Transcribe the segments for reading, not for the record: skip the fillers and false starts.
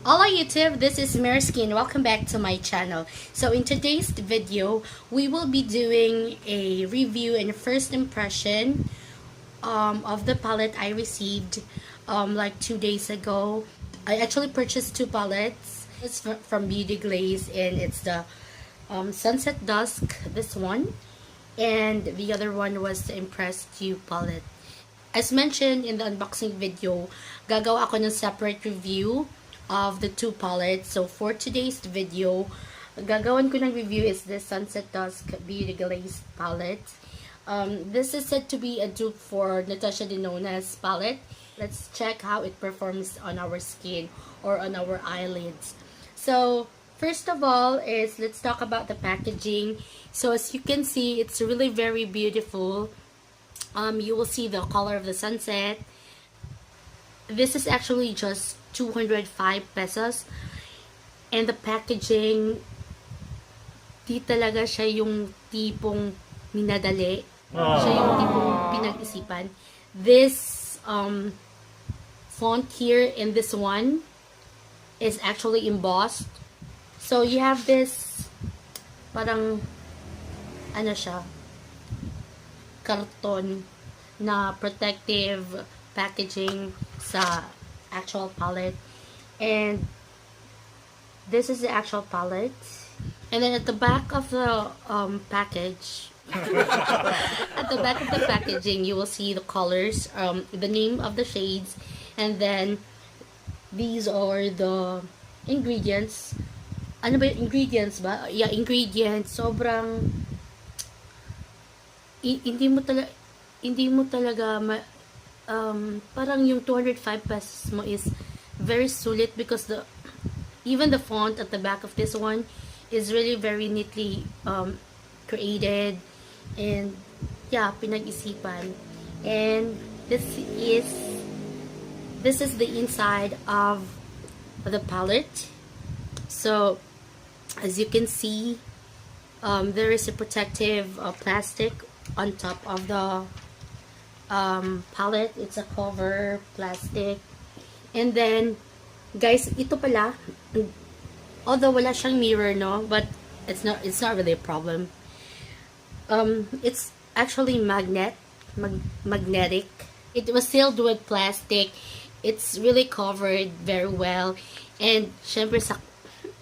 Hola YouTube, this is Skin. Welcome back to my channel. So in today's video, we will be doing a review and first impression of the palette I received like 2 days ago. I actually purchased two palettes. It's from Beauty Glazed, and it's the Sunset Dusk, this one, and the other one was the Impress You palette. As mentioned in the unboxing video, gagawa ako ng separate review of the two palettes. So for today's video, gagawan ko ng review is this Sunset Dusk Beauty Glazed palette. This is said to be a dupe for Natasha Denona's palette. Let's check how it performs on our skin or on our eyelids. So first of all is let's talk about the packaging. So as you can see, it's really very beautiful. You will see the color of the sunset. This is actually just 205 pesos. And the packaging, di talaga siya yung tipong minadali. Siya yung tipong pinag-isipan. This font here in this one is actually embossed. So you have this parang ano siya, karton na protective packaging sa actual palette, and this is the actual palette. And then at the back of the package at the back of the packaging, you will see the colors, the name of the shades, and then these are the ingredients. Ano ba yung ingredients ba? Yeah, ingredients. Sobrang hindi mo talaga parang yung 205 pesos mo is very sulit, because even the font at the back of this one is really very neatly created, and yeah, pinag-isipan. And this is the inside of the palette. So as you can see, there is a protective plastic on top of the palette. It's a cover plastic. And then guys, ito pala, although wala siyang mirror, no, but it's not really a problem. It's actually magnetic. It was sealed with plastic. It's really covered very well, and syempre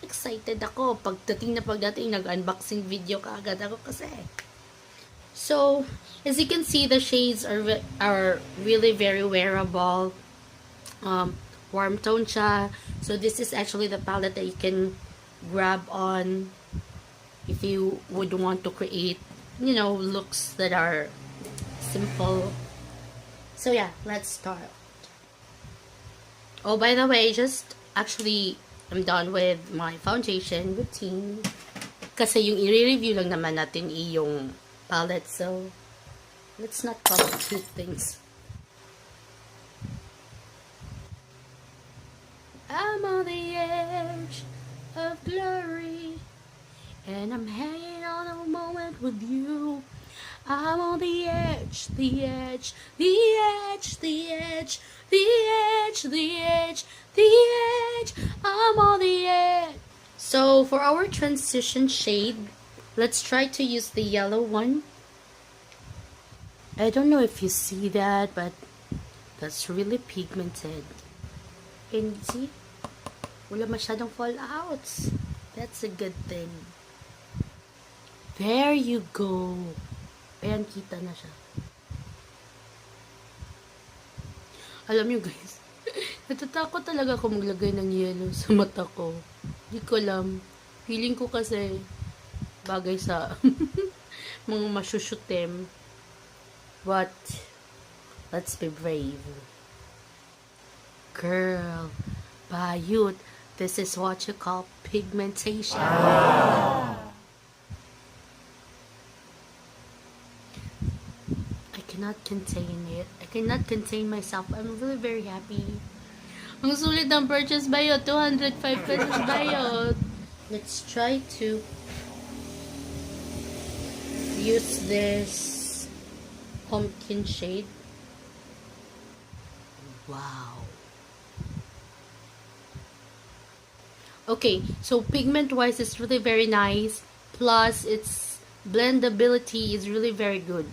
excited ako pagdating nag-unboxing video kaagad ako kasi. So as you can see, the shades are really very wearable. Warm tone siya. So this is actually the palette that you can grab on if you would want to create, looks that are simple. So yeah, let's start. Oh, by the way, I'm done with my foundation routine. Kasi yung i-review lang naman natin yung palette, so let's not complicate things. I'm on the edge of glory, and I'm hanging on a moment with you. I'm on the edge, the edge, the edge, the edge, the edge, the edge, the edge. I'm on the edge. So for our transition shade, let's try to use the yellow one. I don't know if you see that, but that's really pigmented. And see, wala masyadong fallouts. That's a good thing. There you go. Ayan, kita na siya. Alam nyo guys, natatakot talaga ako maglagay ng yellow sa mata ko. Hindi ko alam. Feeling ko kasi bagay sa mga masyushutem. But let's be brave. Girl, bayut, this is what you call pigmentation. I cannot contain it. I cannot contain myself. I'm really very happy. Ang sulit ng purchase bayot, 205 pesos bayot. Let's try to use this pumpkin shade. Wow. Okay, so pigment wise it's really very nice, plus its blendability is really very good.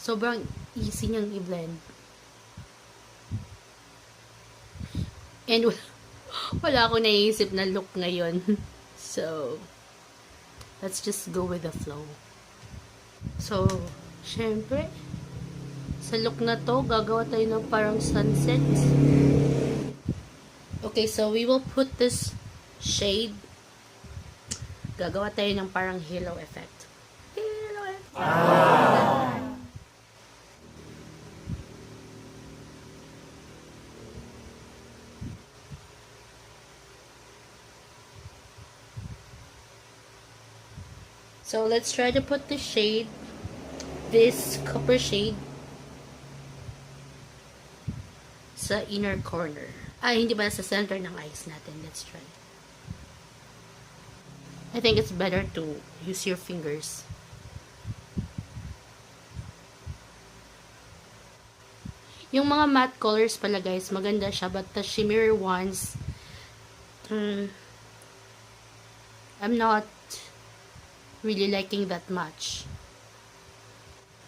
Sobrang easy niyang i-blend. And wala akong naiisip na look ngayon. So, let's just go with the flow. So, syempre, sa look na to, gagawa tayo ng parang sunset. Okay, so we will put this shade. Gagawa tayo ng parang halo effect. Halo effect. So let's try to put the shade, this copper shade, sa inner corner. Ay, hindi ba sa center ng eyes natin. Let's try. I think it's better to use your fingers. Yung mga matte colors pala guys, maganda siya. But the shimmery ones, I'm not really liking that much.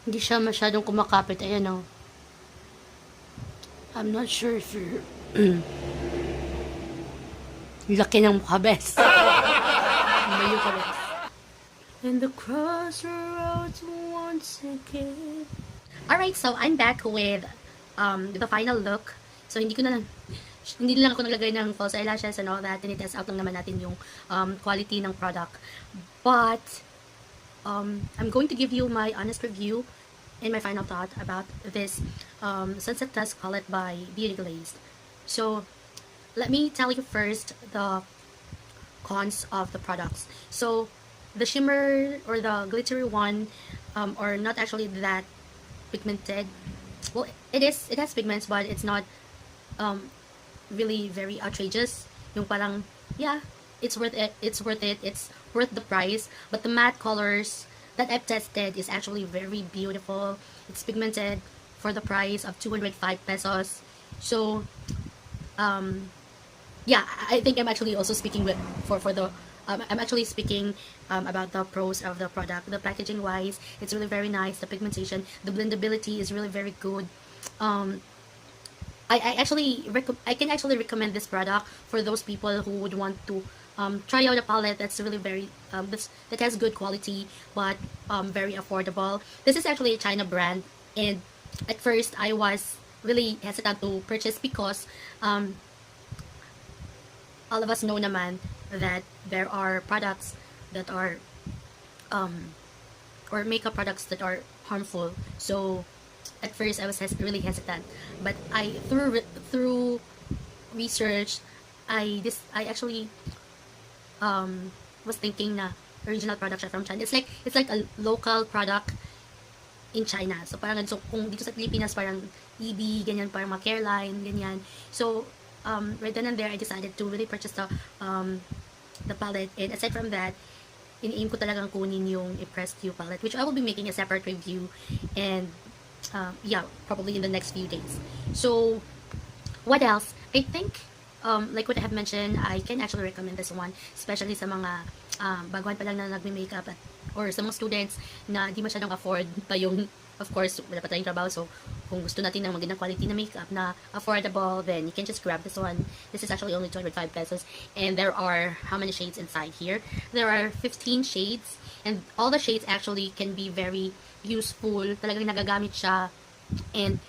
Hindi siya masyadong kumakapit. Ayan o. I'm not sure if you're laki ng mukha, bes. Mayo ka, bes. In the crossroads once again. Alright, so I'm back with the final look. So hindi lang ako naglagay ng false eyelashes and all that. Tinitest out lang naman natin yung quality ng product. But I'm going to give you my honest review and my final thought about this Sunset Dusk palette by Glazed. So let me tell you first the cons of the products. So the shimmer or the glittery one are not actually that pigmented. Well, it has pigments, but it's not really very outrageous. Yung parang, yeah, it's worth it. It's worth the price. But the matte colors that I've tested is actually very beautiful. It's pigmented for the price of 205 pesos. So, yeah, I think I'm actually also speaking for the I'm actually speaking about the pros of the product. The packaging wise, it's really very nice. The pigmentation, the blendability is really very good. I can actually recommend this product for those people who would want to try out a palette that's really very that has good quality but very affordable. This is actually a China brand, and at first I was really hesitant to purchase because all of us know naman that there are products that are or makeup products that are harmful. So at first I was really hesitant, but through research I actually was thinking na original product siya from China. It's like a local product in China. So parang so kung dito sa Pilipinas parang EB ganyan, parang mga Careline ganyan. So right then and there I decided to really purchase the palette, and aside from that in-aim ko talagang kunin yung Impressed You palette, which I will be making a separate review, and yeah, probably in the next few days. So what else? I think like what I have mentioned, I can actually recommend this one, especially sa mga baguhan pa lang na nagme-makeup or sa mga students na di masyadong afford pa yung, of course, wala pa tayong trabaho. So kung gusto natin ng magandang quality na makeup na affordable, then you can just grab this one. This is actually only 205 pesos, and there are how many shades inside here? There are 15 shades, and all the shades actually can be very useful. Talagang nagagamit siya, and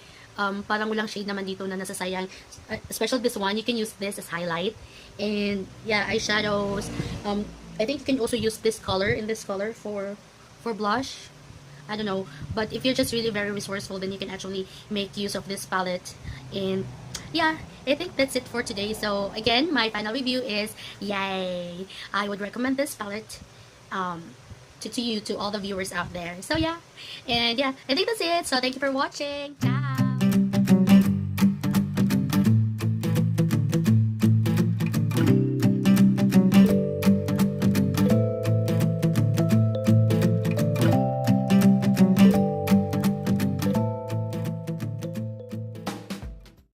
parang walang shade naman dito na nasasayang. Especially this one, you can use this as highlight, and yeah, eyeshadows. I think you can also use this color for blush. I don't know, but if you're just really very resourceful, then you can actually make use of this palette. And yeah, I think that's it for today. So again, my final review is yay! I would recommend this palette to all the viewers out there. So yeah, and yeah, I think that's it. So thank you for watching.